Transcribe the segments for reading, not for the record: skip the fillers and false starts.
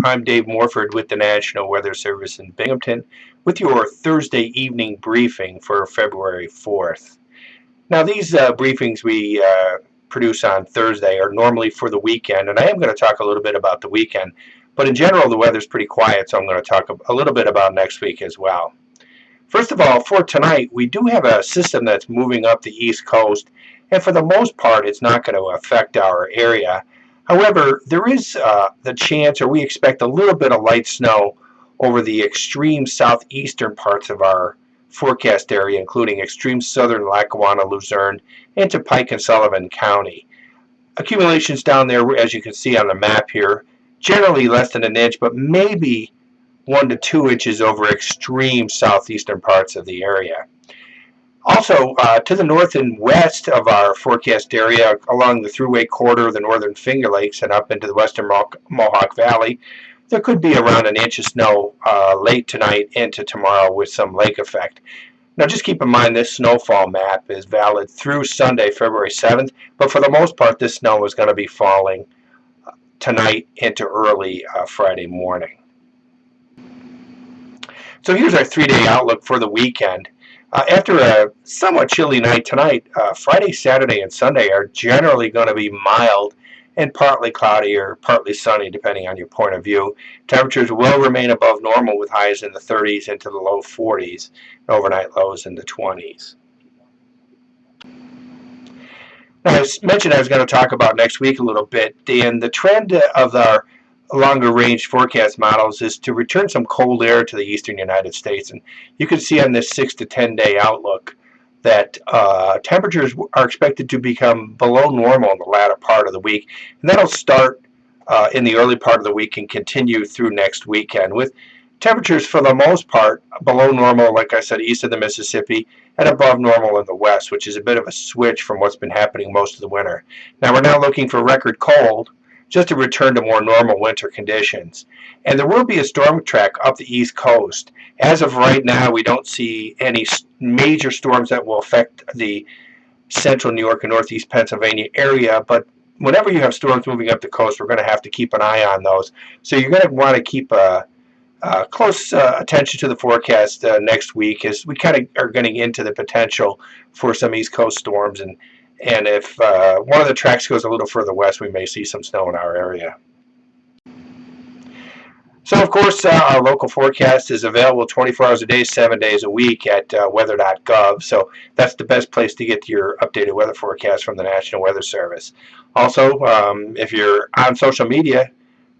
I'm Dave Morford with the National Weather Service in Binghamton with your Thursday evening briefing for February 4th. Now these briefings we produce on Thursday are normally for the weekend, and I am going to talk a little bit about the weekend, but in general the weather's pretty quiet, so I'm going to talk a little bit about next week as well. First of all, for tonight, we do have a system that's moving up the East Coast, and for the most part it's not going to affect our area. However, there is the chance, or we expect a little bit of light snow over the extreme southeastern parts of our forecast area, including extreme southern Lackawanna, Luzerne, into Pike and Sullivan County. Accumulations down there, as you can see on the map here, generally less than an inch, but maybe 1 to 2 inches over extreme southeastern parts of the area. Also, to the north and west of our forecast area, along the Thruway Corridor, the northern Finger Lakes, and up into the western Mohawk Valley, there could be around an inch of snow late tonight into tomorrow with some lake effect. Now, just keep in mind this snowfall map is valid through Sunday, February 7th, but for the most part, this snow is going to be falling tonight into early Friday morning. So here's our 3-day outlook for the weekend. After a somewhat chilly night tonight, Friday, Saturday, and Sunday are generally going to be mild and partly cloudy or partly sunny, depending on your point of view. Temperatures will remain above normal with highs in the 30s into the low 40s, and overnight lows in the 20s. Now, I mentioned I was going to talk about next week a little bit, and the trend of our longer range forecast models is to return some cold air to the eastern United States. And you can see on this 6 to 10 day outlook that temperatures are expected to become below normal in the latter part of the week. And that'll start in the early part of the week and continue through next weekend, with temperatures for the most part below normal, like I said, east of the Mississippi, and above normal in the west, which is a bit of a switch from what's been happening most of the winter. Now we're now looking for record cold, just to return to more normal winter conditions. And there will be a storm track up the East Coast. As of right now, we don't see any major storms that will affect the central New York and northeast Pennsylvania area, but whenever you have storms moving up the coast, we're going to have to keep an eye on those. So you're going to want to keep close attention to the forecast next week, as we kind of are getting into the potential for some East Coast storms, and if one of the tracks goes a little further west, we may see some snow in our area. So, of course, our local forecast is available 24 hours a day, 7 days a week at weather.gov. So that's the best place to get your updated weather forecast from the National Weather Service. Also, if you're on social media,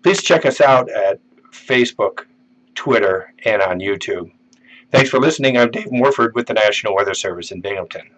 please check us out at Facebook, Twitter, and on YouTube. Thanks for listening. I'm Dave Morford with the National Weather Service in Binghamton.